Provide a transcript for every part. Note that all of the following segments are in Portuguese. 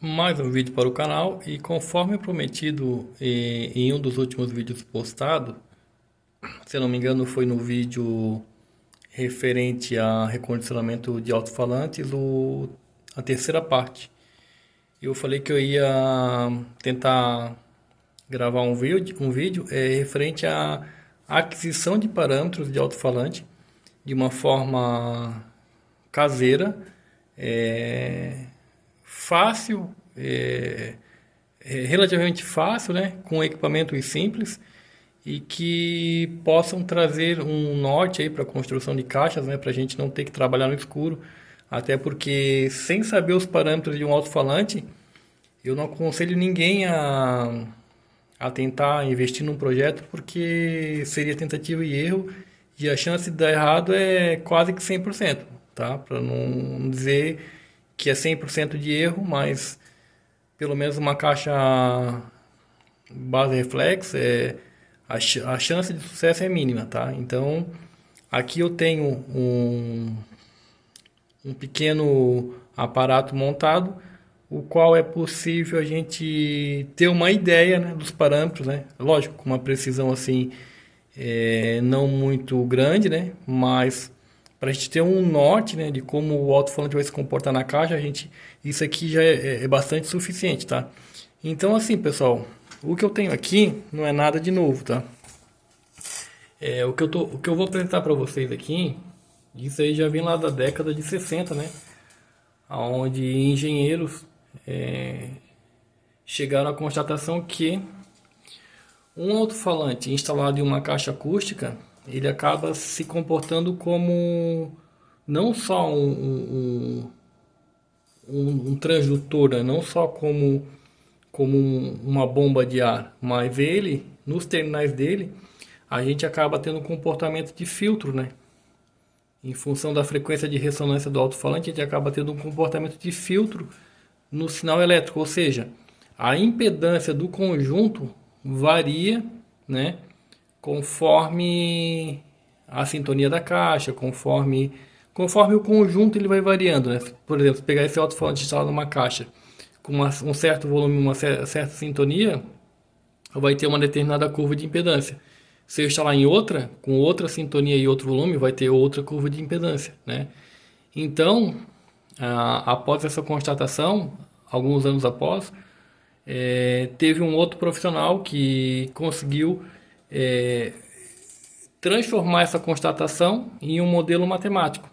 Mais um vídeo para o canal e conforme prometido em um dos últimos vídeos postados, se eu não me engano foi no vídeo referente a recondicionamento de alto-falantes, a terceira parte. Eu falei que eu ia tentar gravar um vídeo referente à aquisição de parâmetros de alto-falante de uma forma caseira, fácil, relativamente fácil, né, com equipamentos simples e que possam trazer um norte aí para a construção de caixas, né, para a gente não ter que trabalhar no escuro, até porque sem saber os parâmetros de um alto-falante, eu não aconselho ninguém a tentar investir num projeto porque seria tentativa e erro e a chance de dar errado é quase que 100%, tá? Para não dizer que é 100% de erro, mas pelo menos uma caixa base reflex, a chance de sucesso é mínima, tá? Então, aqui eu tenho um pequeno aparato montado, o qual é possível a gente ter uma ideia, né, dos parâmetros, né? Lógico, com uma precisão assim, não muito grande, né? Mas para a gente ter um norte, né, de como o alto-falante vai se comportar na caixa, isso aqui já é bastante suficiente, tá? Então, assim, pessoal, o que eu tenho aqui não é nada de novo, tá? O que eu vou apresentar para vocês aqui, isso aí já vem lá da década de 60, né? Onde engenheiros chegaram à constatação que um alto-falante instalado em uma caixa acústica, ele acaba se comportando como não só um transdutor, né? Não só como uma bomba de ar, mas ele, nos terminais dele, a gente acaba tendo um comportamento de filtro, né? Em função da frequência de ressonância do alto-falante, a gente acaba tendo um comportamento de filtro no sinal elétrico, ou seja, a impedância do conjunto varia, né, conforme a sintonia da caixa, conforme o conjunto ele vai variando, né? Por exemplo, se pegar esse alto-falante instalado numa caixa com um certo volume, uma certa sintonia, vai ter uma determinada curva de impedância. Se eu instalar em outra, com outra sintonia e outro volume, vai ter outra curva de impedância, né? Então, após essa constatação, alguns anos após, teve um outro profissional que conseguiu transformar essa constatação em um modelo matemático.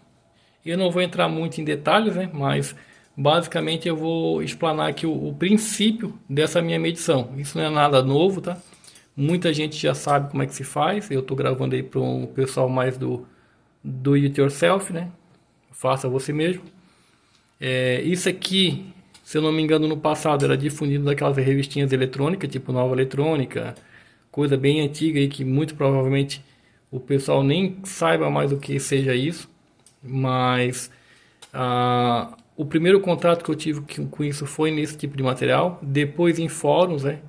Eu não vou entrar muito em detalhes, né, mas basicamente eu vou explanar aqui o princípio dessa minha medição. Isso não é nada novo, tá? Muita gente já sabe como é que se faz. Eu estou gravando aí para um pessoal mais do it yourself, né? Faça você mesmo. Isso aqui, se eu não me engano, no passado era difundido daquelas revistinhas eletrônicas, tipo Nova Eletrônica, coisa bem antiga aí que muito provavelmente o pessoal nem saiba mais o que seja isso. Mas o primeiro contato que eu tive com isso foi nesse tipo de material. Depois em fóruns, né?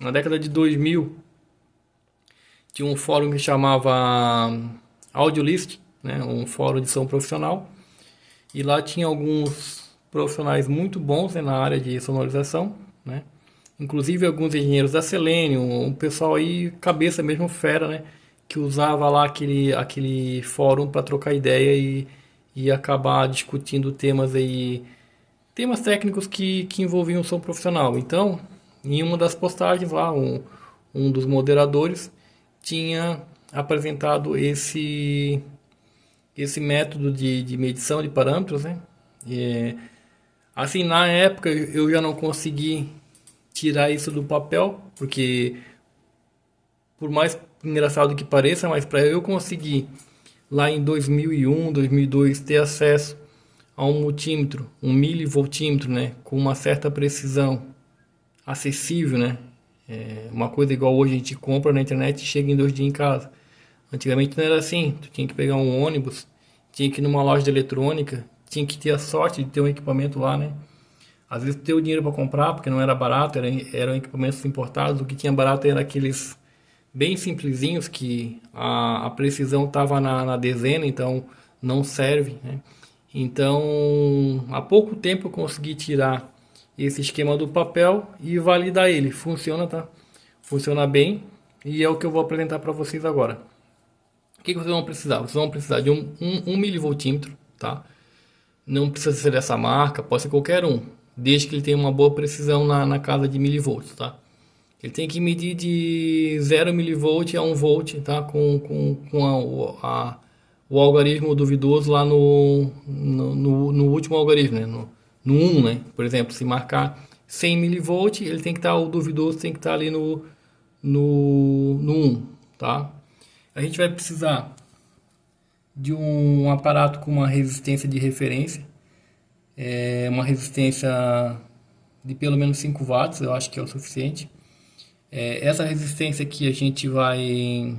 Na década de 2000 tinha um fórum que chamava Audiolist, né? Um fórum de som profissional. E lá tinha alguns profissionais muito bons, né, na área de sonorização, né? Inclusive alguns engenheiros da Selenium, um pessoal aí, cabeça mesmo fera, né? Que usava lá aquele fórum para trocar ideia e acabar discutindo temas técnicos que envolviam o som profissional. Então, em uma das postagens lá, um dos moderadores tinha apresentado esse método de medição de parâmetros, né? Assim, na época eu já não consegui tirar isso do papel, porque por mais engraçado que pareça, mas para eu conseguir lá em 2001, 2002 ter acesso a um multímetro, um milivoltímetro, né, com uma certa precisão acessível, né? Uma coisa igual hoje a gente compra na internet e chega em 2 dias em casa. Antigamente não era assim, tu tinha que pegar um ônibus, tinha que ir numa loja de eletrônica, tinha que ter a sorte de ter um equipamento lá, né? Às vezes ter o dinheiro para comprar, porque não era barato, eram equipamentos importados, o que tinha barato era aqueles bem simplesinhos que a precisão estava na dezena, então não serve, né? Então, há pouco tempo eu consegui tirar esse esquema do papel e validar ele. Funciona, tá? Funciona bem e é o que eu vou apresentar para vocês agora. O que vocês vão precisar? Vocês vão precisar de um milivoltímetro, tá? Não precisa ser dessa marca, pode ser qualquer um, desde que ele tenha uma boa precisão na casa de milivolts, tá? Ele tem que medir de 0 milivolt a 1 volt, tá? Com o algarismo duvidoso lá no último algarismo, né? No 1, né? Por exemplo, se marcar 100 milivolt, ele tem que estar, o duvidoso tem que estar ali no 1, tá? A gente vai precisar de um aparato com uma resistência de referência, uma resistência de pelo menos 5 watts, eu acho que é o suficiente. Essa resistência aqui a gente vai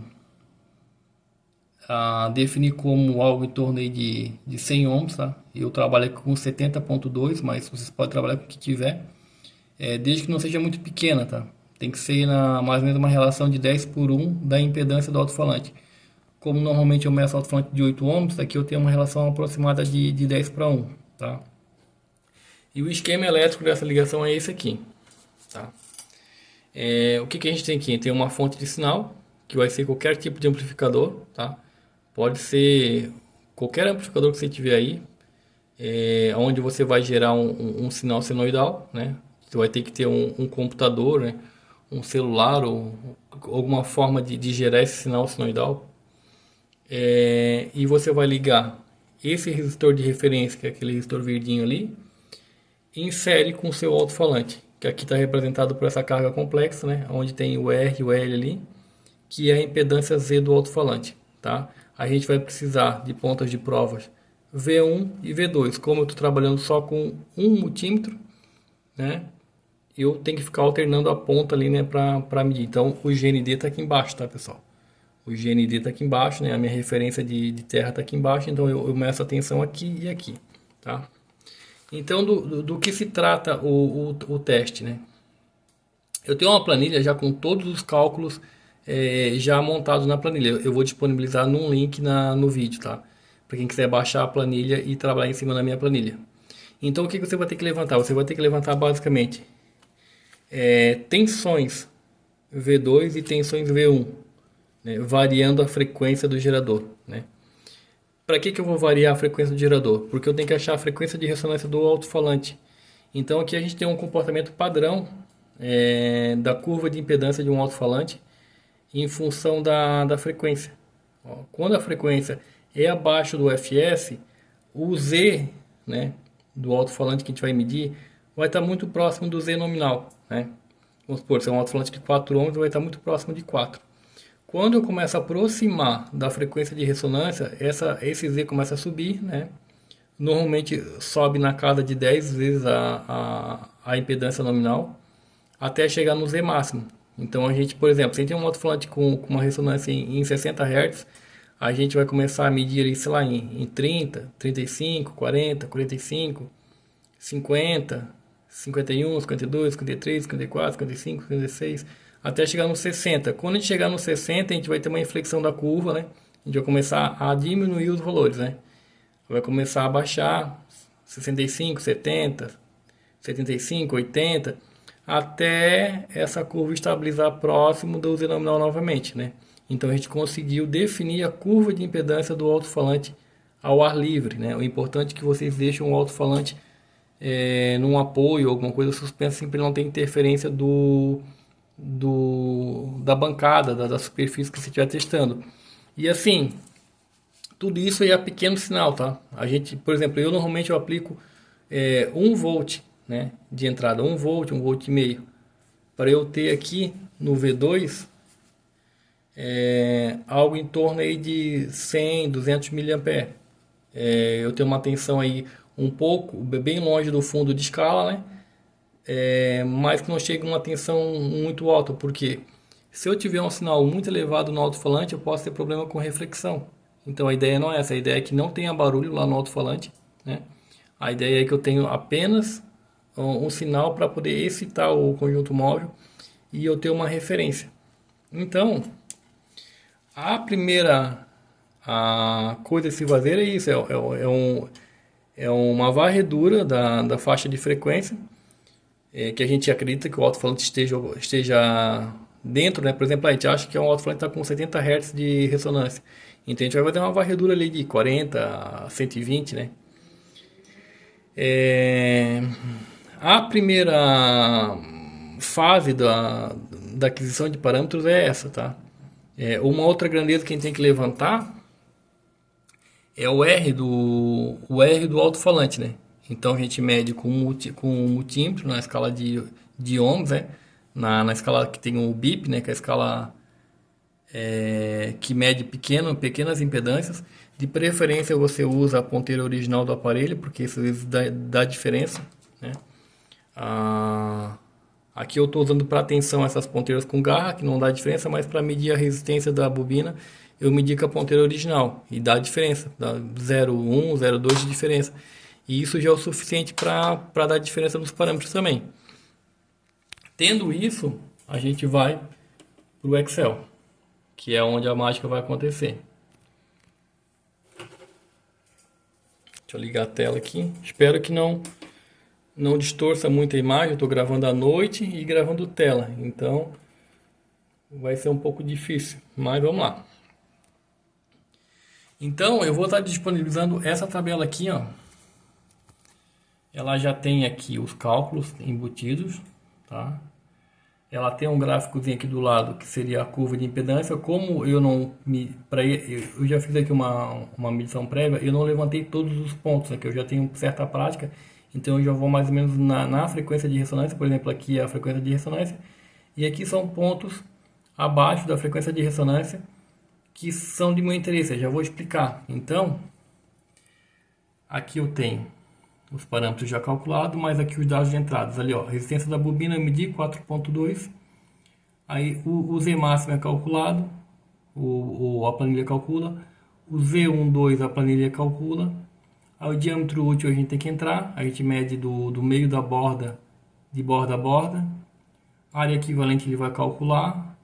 definir como algo em torno aí de 100 ohms, tá? Eu trabalho com 70.2, mas vocês podem trabalhar com o que tiver, desde que não seja muito pequena, tá? Tem que ser mais ou menos uma relação de 10 por 1 da impedância do alto-falante. Como normalmente eu meço alto-falante de 8 ohms, aqui eu tenho uma relação aproximada de 10 para 1, tá? E o esquema elétrico dessa ligação é esse aqui, tá? O que a gente tem aqui? Tem uma fonte de sinal, que vai ser qualquer tipo de amplificador, tá? Pode ser qualquer amplificador que você tiver aí, onde você vai gerar um sinal senoidal, né? Você vai ter que ter um computador, né? Um celular ou alguma forma de gerar esse sinal senoidal. E você vai ligar esse resistor de referência, que é aquele resistor verdinho ali, e insere com o seu alto-falante, que aqui está representado por essa carga complexa, né? Onde tem o R e o L ali, que é a impedância Z do alto-falante, tá? A gente vai precisar de pontas de provas V1 e V2. Como eu estou trabalhando só com um multímetro, né? Eu tenho que ficar alternando a ponta ali, né, para medir. Então o GND está aqui embaixo, tá, pessoal? O GND está aqui embaixo, né? A minha referência de terra está aqui embaixo, então eu meço a tensão aqui e aqui, tá? Então do que se trata o teste, né? Eu tenho uma planilha já com todos os cálculos já montados na planilha. Eu vou disponibilizar num link no vídeo, tá? Para quem quiser baixar a planilha e trabalhar em cima da minha planilha. Então o que você vai ter que levantar? Você vai ter que levantar basicamente tensões V2 e tensões V1, né, variando a frequência do gerador, né? Para que eu vou variar a frequência do gerador? Porque eu tenho que achar a frequência de ressonância do alto-falante. Então aqui a gente tem um comportamento padrão da curva de impedância de um alto-falante em função da frequência. Quando a frequência é abaixo do Fs, o Z, né, do alto-falante que a gente vai medir vai estar muito próximo do Z nominal, né? Vamos supor, se é um alto-falante de 4 ohms, vai estar muito próximo de 4. Quando eu começo a aproximar da frequência de ressonância, esse Z começa a subir, né? Normalmente sobe na casa de 10 vezes a impedância nominal, até chegar no Z máximo. Então a gente, por exemplo, se tem um alto-falante com uma ressonância em 60 Hz, a gente vai começar a medir ali, sei lá, em 30, 35, 40, 45, 50, 51, 52, 53, 54, 55, 56, até chegar no 60. Quando a gente chegar no 60, a gente vai ter uma inflexão da curva, né? A gente vai começar a diminuir os valores, né? Vai começar a baixar 65, 70, 75, 80, até essa curva estabilizar próximo do Z nominal novamente, né? Então a gente conseguiu definir a curva de impedância do alto-falante ao ar livre, né? O importante é que vocês deixem o alto-falante num apoio, alguma coisa suspensa, assim, para ele não ter interferência da bancada, da superfície que você estiver testando. E assim, tudo isso aí é pequeno sinal, tá? A gente, por exemplo, eu normalmente aplico 1 volt, né, de entrada, 1 volt, 1 volt e meio, para eu ter aqui no V2 algo em torno aí de 100, 200 mA. Eu tenho uma tensão aí um pouco, bem longe do fundo de escala, né? Mas que não chega a uma tensão muito alta, porque se eu tiver um sinal muito elevado no alto-falante, eu posso ter problema com reflexão. Então a ideia não é essa, a ideia é que não tenha barulho lá no alto-falante, né? A ideia é que eu tenho apenas um sinal para poder excitar o conjunto móvel e eu ter uma referência. Então, a primeira coisa a se fazer é isso, É uma varredura da faixa de frequência, que a gente acredita que o alto-falante esteja dentro, né? Por exemplo, a gente acha que o alto-falante está com 70 Hz de ressonância. Então a gente vai fazer uma varredura ali de 40 a 120, né? É, a primeira fase da aquisição de parâmetros é essa, tá? Uma outra grandeza que a gente tem que levantar é o R do alto-falante, né? Então a gente mede com um multímetro na escala de ohms, né? Na escala que tem o BIP, né? Que é a escala que mede pequenas impedâncias. De preferência você usa a ponteira original do aparelho, porque isso dá diferença, né? Aqui eu estou usando para tensão essas ponteiras com garra, que não dá diferença, mas para medir a resistência da bobina, eu medi com a ponteira original e dá diferença, dá 0,1, 0,2 de diferença. E isso já é o suficiente para dar diferença nos parâmetros também. Tendo isso, a gente vai para o Excel, que é onde a mágica vai acontecer. Deixa eu ligar a tela aqui. Espero que não distorça muito a imagem. Eu estou gravando à noite e gravando tela, então vai ser um pouco difícil, mas vamos lá. Então eu vou estar disponibilizando essa tabela aqui, ó. Ela já tem aqui os cálculos embutidos, tá? Ela tem um gráficozinho aqui do lado que seria a curva de impedância. Como eu eu já fiz aqui uma medição prévia, eu não levantei todos os pontos aqui, eu já tenho certa prática, então eu já vou mais ou menos na frequência de ressonância. Por exemplo, aqui é a frequência de ressonância e aqui são pontos abaixo da frequência de ressonância que são de meu interesse, eu já vou explicar. Então, aqui eu tenho os parâmetros já calculados, mas aqui os dados de entradas. Ali, ó, resistência da bobina eu medi 4.2. Aí o Z máximo é calculado, a planilha calcula. O Z12 a planilha calcula. Aí o diâmetro útil a gente tem que entrar, a gente mede do meio da borda, de borda a borda. A área equivalente ele vai calcular.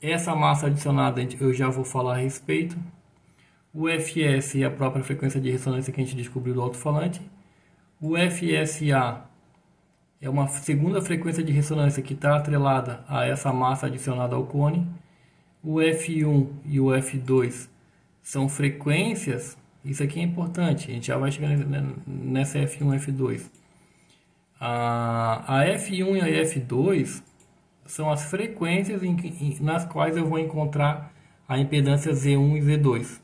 Essa massa adicionada eu já vou falar a respeito. O FS é a própria frequência de ressonância que a gente descobriu do alto-falante. O FSA é uma segunda frequência de ressonância que está atrelada a essa massa adicionada ao cone. O F1 e o F2 são frequências, isso aqui é importante, a gente já vai chegar nessa F1 e F2. A F1 e a F2 são as frequências nas quais eu vou encontrar a impedância Z1 e Z2.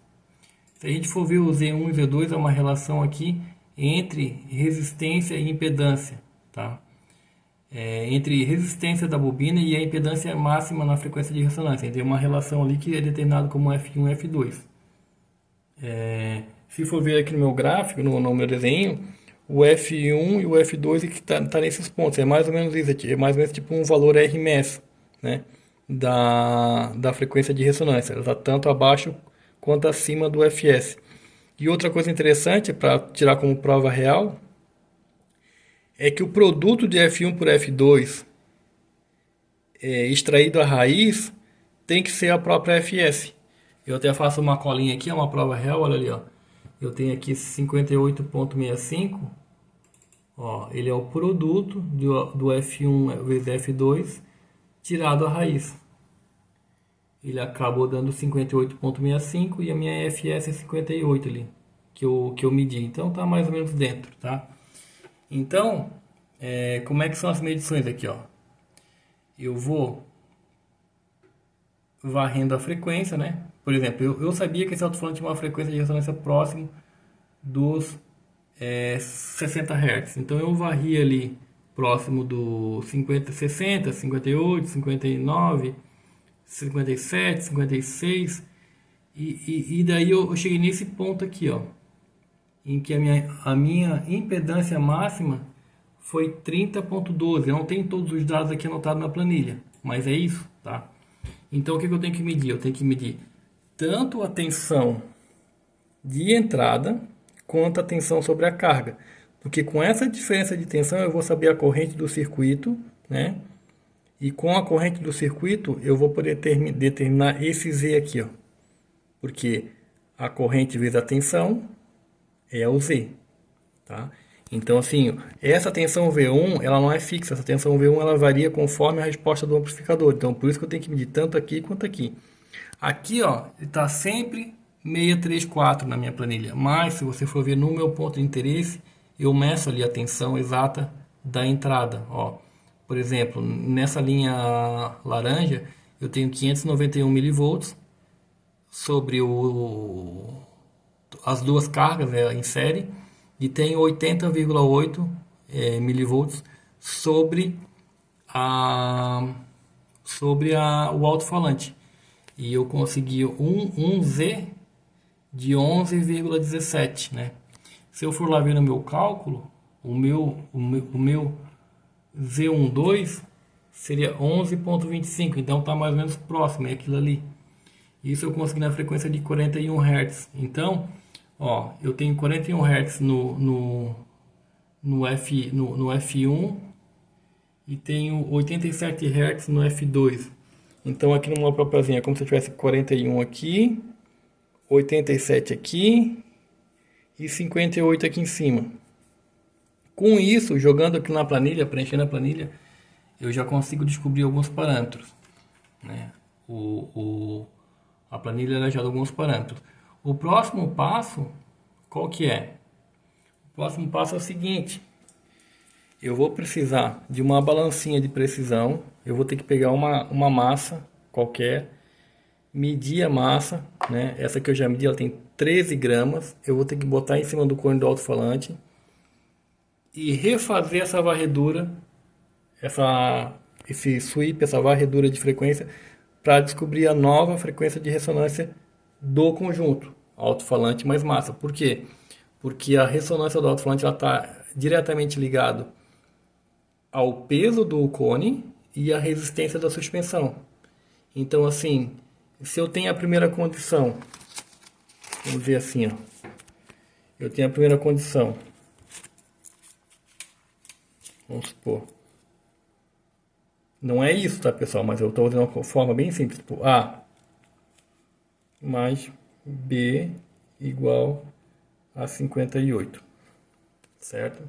Se a gente for ver o Z1 e Z2, é uma relação aqui entre resistência e impedância, tá? Entre resistência da bobina e a impedância máxima na frequência de ressonância. Tem uma relação ali que é determinada como F1 e F2. Se for ver aqui no meu gráfico, no meu desenho, o F1 e o F2 que tá nesses pontos. É mais ou menos isso aqui. É mais ou menos tipo um valor RMS, né? Da frequência de ressonância. Ela está tanto abaixo quanto acima do FS. E outra coisa interessante para tirar como prova real é que o produto de F1 por F2 extraído a raiz tem que ser a própria FS. Eu até faço uma colinha aqui, é uma prova real, olha ali, ó. Eu tenho aqui 58,65. Ó, ele é o produto do F1 vezes F2 tirado a raiz. Ele acabou dando 58,65 e a minha FS é 58 ali, que eu medi. Então tá mais ou menos dentro, tá? Então, como é que são as medições aqui, ó? Eu vou varrendo a frequência, né? Por exemplo, eu sabia que esse alto-falante tinha uma frequência de ressonância próximo dos 60 Hz. Então eu varri ali próximo do 50, 60, 58, 59, 57, 56 e daí eu cheguei nesse ponto aqui, ó, em que a minha impedância máxima foi 30.12. Eu não tenho todos os dados aqui anotados na planilha, mas é isso, tá? Então o que eu tenho que medir? Eu tenho que medir tanto a tensão de entrada quanto a tensão sobre a carga, porque com essa diferença de tensão eu vou saber a corrente do circuito, né? E com a corrente do circuito eu vou poder determinar esse Z aqui, ó, porque a corrente vezes a tensão é o Z. tá? Então, assim, essa tensão V1, ela não é fixa, essa tensão V1 ela varia conforme a resposta do amplificador. Então, por isso que eu tenho que medir tanto aqui quanto aqui. Aqui, ó, ele está sempre 634 na minha planilha. Mas, se você for ver no meu ponto de interesse, eu meço ali a tensão exata da entrada, ó. Por exemplo, nessa linha laranja, eu tenho 591 milivolts sobre as duas cargas, né, em série, e tenho 80,8 milivolts sobre a o alto-falante. E eu consegui um Z de 11,17, né? Se eu for lá ver no meu cálculo, o meu Z12 seria 11,25, então está mais ou menos próximo, é aquilo ali. Isso eu consegui na frequência de 41 Hz. Então, ó, eu tenho 41 Hz no F1 e tenho 87 Hz no F2. Então, aqui numa papelzinha, é como se eu tivesse 41 aqui, 87 aqui e 58 aqui em cima. Com isso, jogando aqui na planilha, preenchendo a planilha, eu já consigo descobrir alguns parâmetros, né? A planilha ela já dá alguns parâmetros. O próximo passo, qual que é? O próximo passo é o seguinte: eu vou precisar de uma balancinha de precisão. Eu vou ter que pegar uma massa qualquer, medir a massa, né? Essa que eu já medi, ela tem 13 gramas. Eu vou ter que botar em cima do cone do alto-falante e refazer essa varredura, esse sweep, essa varredura de frequência, para descobrir a nova frequência de ressonância do conjunto alto-falante mais massa. Por quê? Porque a ressonância do alto-falante está diretamente ligado ao peso do cone e à resistência da suspensão. Então, assim, se eu tenho a primeira condição, vamos ver assim, ó, eu tenho a primeira condição, vamos supor, não é isso, tá, pessoal? Mas eu estou usando uma forma bem simples, tipo A mais B igual a 58, certo?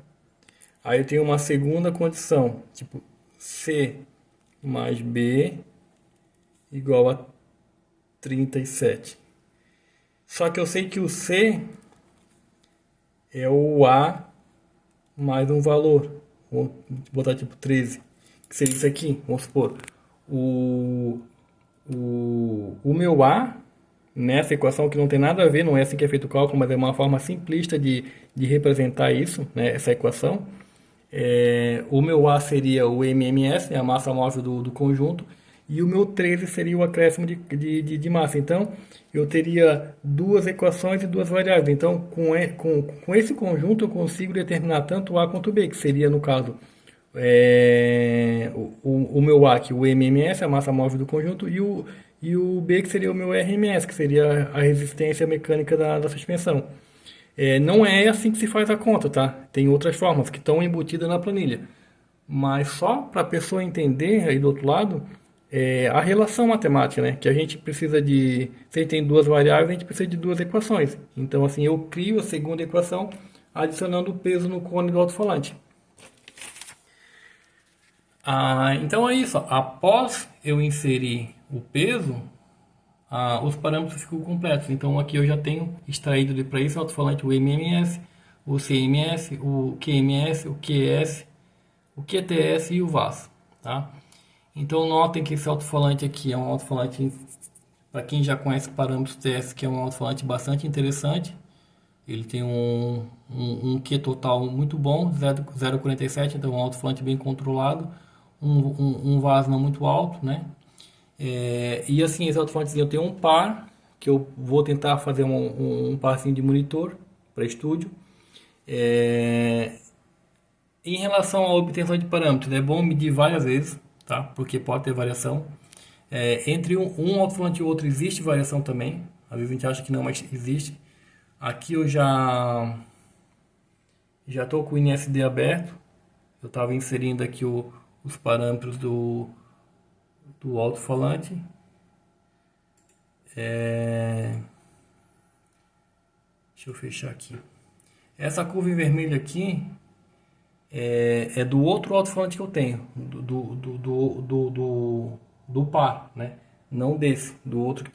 Aí eu tenho uma segunda condição, tipo C mais B igual a 37. Só que eu sei que o C é o A mais um valor. Vou botar tipo 13, que seria isso aqui, vamos supor. O meu A, nessa equação que não tem nada a ver, não é assim que é feito o cálculo, mas é uma forma simplista de representar isso, né, essa equação. O meu A seria o MMS, né, a massa móvel do conjunto, e o meu 13 seria o acréscimo de massa. Então, eu teria duas equações e duas variáveis. Então, com esse conjunto, eu consigo determinar tanto A quanto B, que seria, no caso, o meu A, que é o MMS, a massa móvel do conjunto, e o B, que seria o meu RMS, que seria a resistência mecânica da suspensão. Não é assim que se faz a conta, tá? Tem outras formas que estão embutidas na planilha. Mas só para a pessoa entender aí do outro lado, a relação matemática, né? Que a gente precisa de... Se a gente tem duas variáveis, a gente precisa de duas equações. Então, assim, eu crio a segunda equação adicionando o peso no cone do alto-falante. Então é isso. Após eu inserir o peso, os parâmetros ficam completos. Então aqui eu já tenho extraído para esse alto-falante o MMS, o CMS, o QMS, o QS, o QTS e o VAS, tá? Então notem que esse alto-falante aqui é um alto-falante, para quem já conhece parâmetros TS, que é um alto-falante bastante interessante. Ele tem um Q total muito bom, 0,47, então um alto-falante bem controlado, um VAS não muito alto, né? E assim, esse alto-falante eu tenho um par, que eu vou tentar fazer um parzinho de monitor para estúdio. Em relação à obtenção de parâmetros, é bom medir várias vezes, tá? Porque pode ter variação. Entre um alto-falante e o outro existe variação também. Às vezes a gente acha que não, mas existe. Aqui eu já estou com o INSD aberto. Eu estava inserindo aqui os parâmetros do alto-falante. Deixa eu fechar aqui. Essa curva em vermelho aqui é do outro alto-falante que eu tenho, do par, né? Não desse, do outro que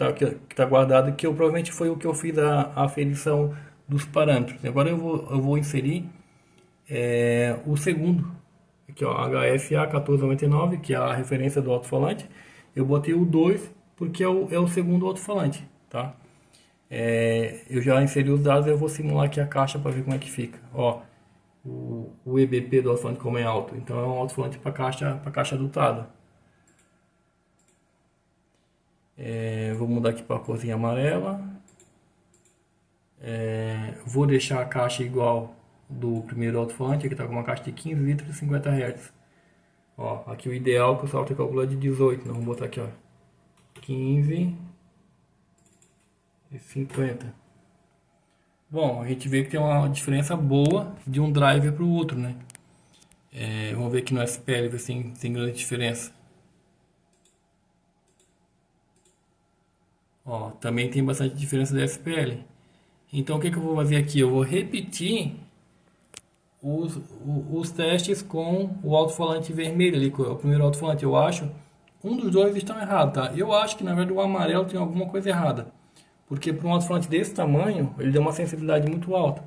tá guardado, que eu, provavelmente foi o que eu fiz a aferição dos parâmetros. Agora eu vou inserir o segundo, aqui ó, HFA 1499, que é a referência do alto-falante. Eu botei o 2 porque é o segundo alto-falante, tá? Eu já inseri os dados, eu vou simular aqui a caixa para ver como é que fica. Ó, o EBP do alto-falante como é alto, então é um alto-falante para caixa adultada. Vou mudar aqui para a corzinha amarela. Vou deixar a caixa igual do primeiro alto-falante, aqui está com uma caixa de 15 litros e 50 Hz. Ó, aqui o ideal que o software calcula é de 18, então vamos botar aqui, ó, 15 e 50. Bom, a gente vê que tem uma diferença boa de um driver para o outro, né? Vamos ver aqui no SPL, ver se tem grande diferença. Ó, também tem bastante diferença do SPL. Então o que eu vou fazer aqui? Eu vou repetir os testes com o alto-falante vermelho ali, o primeiro alto-falante. Eu acho um dos dois estão errados, tá? Eu acho que na verdade o amarelo tem alguma coisa errada, porque para um alto-falante desse tamanho ele deu uma sensibilidade muito alta.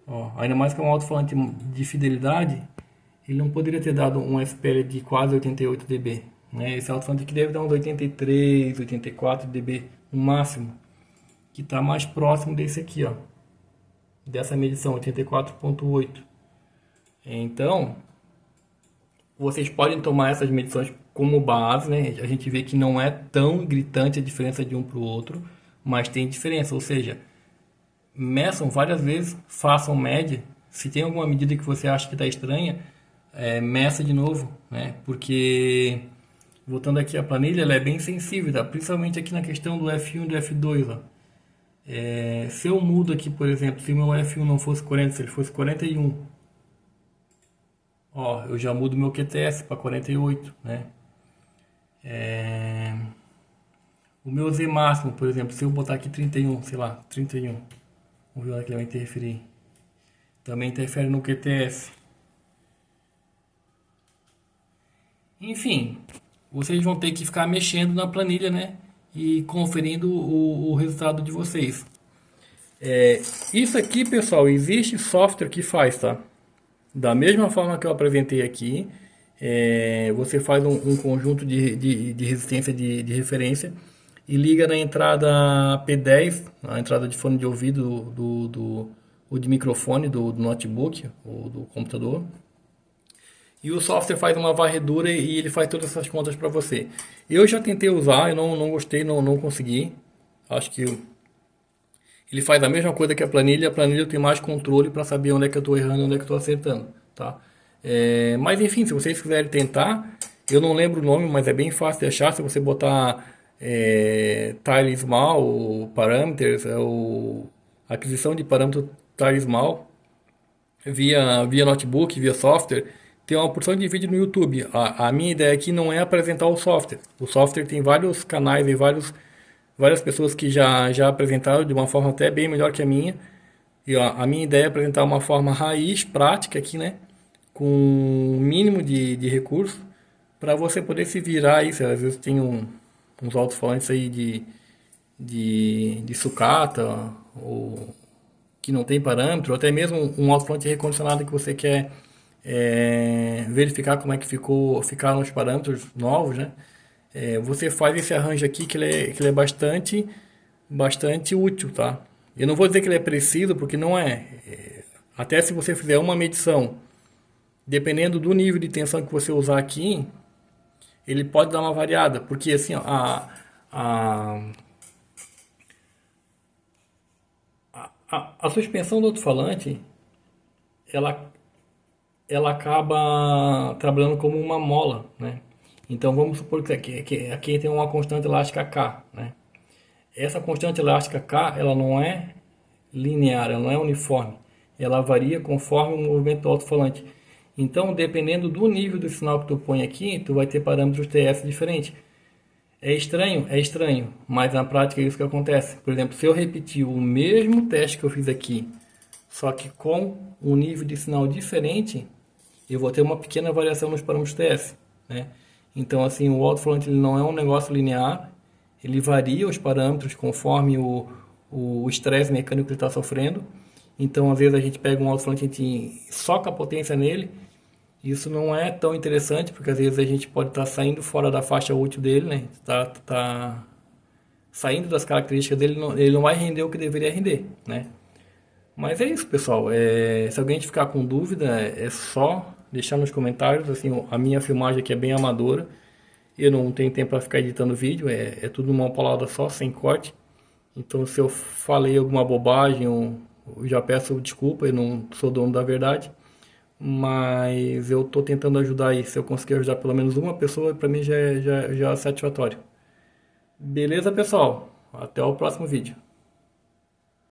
Ó, ainda mais que é um alto-falante de fidelidade, ele não poderia ter dado um SPL de quase 88 dB, né? Esse alto-falante aqui deve dar uns 83, 84 dB no máximo, que está mais próximo desse aqui, ó, dessa medição 84.8. Então, vocês podem tomar essas medições como base, né? A gente vê que não é tão gritante a diferença de um para o outro, mas tem diferença, ou seja, meçam várias vezes, façam média. Se tem alguma medida que você acha que está estranha, meça de novo, né? Porque, voltando aqui à planilha, ela é bem sensível, tá? Principalmente aqui na questão do F1 e do F2, ó. Se eu mudo aqui, por exemplo, se o meu F1 não fosse 40, se ele fosse 41, ó, eu já mudo meu QTS para 48, né? O meu Z máximo, por exemplo, se eu botar aqui 31, sei lá, 31, vamos ver onde é que ele vai interferir. Também interfere no QTS. Enfim, vocês vão ter que ficar mexendo na planilha, né? E conferindo o resultado de vocês. Isso aqui, pessoal, existe software que faz, tá? Da mesma forma que eu apresentei aqui, você faz um conjunto de resistência de referência e liga na entrada P10, a entrada de fone de ouvido ou de microfone do notebook ou do computador. E o software faz uma varredura e ele faz todas essas contas para você. Eu já tentei usar, eu não gostei, não consegui. Acho que ele faz a mesma coisa que a planilha eu tenho mais controle para saber onde é que eu estou errando e onde é que eu estou acertando, tá? Mas enfim, se vocês quiserem tentar, eu não lembro o nome, mas é bem fácil de achar. Se você botar Tile Small, Parameters, aquisição de parâmetro Tile Small, via notebook, via software, tem uma porção de vídeo no YouTube. A minha ideia aqui não é apresentar o software. O software tem vários canais e várias pessoas que já apresentaram de uma forma até bem melhor que a minha. E a minha ideia é apresentar uma forma raiz, prática aqui, né? Com um mínimo de recurso para você poder se virar aí. Às vezes tem uns alto-falantes aí de sucata, ou que não tem parâmetro, ou até mesmo um alto-falante recondicionado que você quer verificar como é que ficaram os parâmetros novos, né? Você faz esse arranjo aqui que ele é bastante útil, tá? Eu não vou dizer que ele é preciso, porque não é. Até se você fizer uma medição, dependendo do nível de tensão que você usar aqui, ele pode dar uma variada, porque assim, ó, a suspensão do alto-falante, ela acaba trabalhando como uma mola, né? Então vamos supor que aqui tem uma constante elástica K, né? Essa constante elástica K, ela não é linear, ela não é uniforme, ela varia conforme o movimento do alto-falante. Então, dependendo do nível do sinal que tu põe aqui, tu vai ter parâmetros TS diferentes. É estranho, mas na prática é isso que acontece. Por exemplo, se eu repetir o mesmo teste que eu fiz aqui Só que com um nível de sinal diferente, eu vou ter uma pequena variação nos parâmetros TF, né? Então, assim, o alto-falante ele não é um negócio linear, ele varia os parâmetros conforme o estresse mecânico que ele está sofrendo. Então, às vezes a gente pega um alto-falante, a gente soca a potência nele. Isso não é tão interessante, porque às vezes a gente pode estar saindo fora da faixa útil dele, né? Tá saindo das características dele, ele não vai render o que deveria render, né? Mas é isso, pessoal. Se alguém ficar com dúvida, é só deixar nos comentários. Assim, a minha filmagem aqui é bem amadora. Eu não tenho tempo para ficar editando vídeo. É tudo numa palavra só, sem corte. Então, se eu falei alguma bobagem, eu já peço desculpa. Eu não sou dono da verdade. Mas eu estou tentando ajudar aí. Se eu conseguir ajudar pelo menos uma pessoa, para mim já é satisfatório. Beleza, pessoal? Até o próximo vídeo.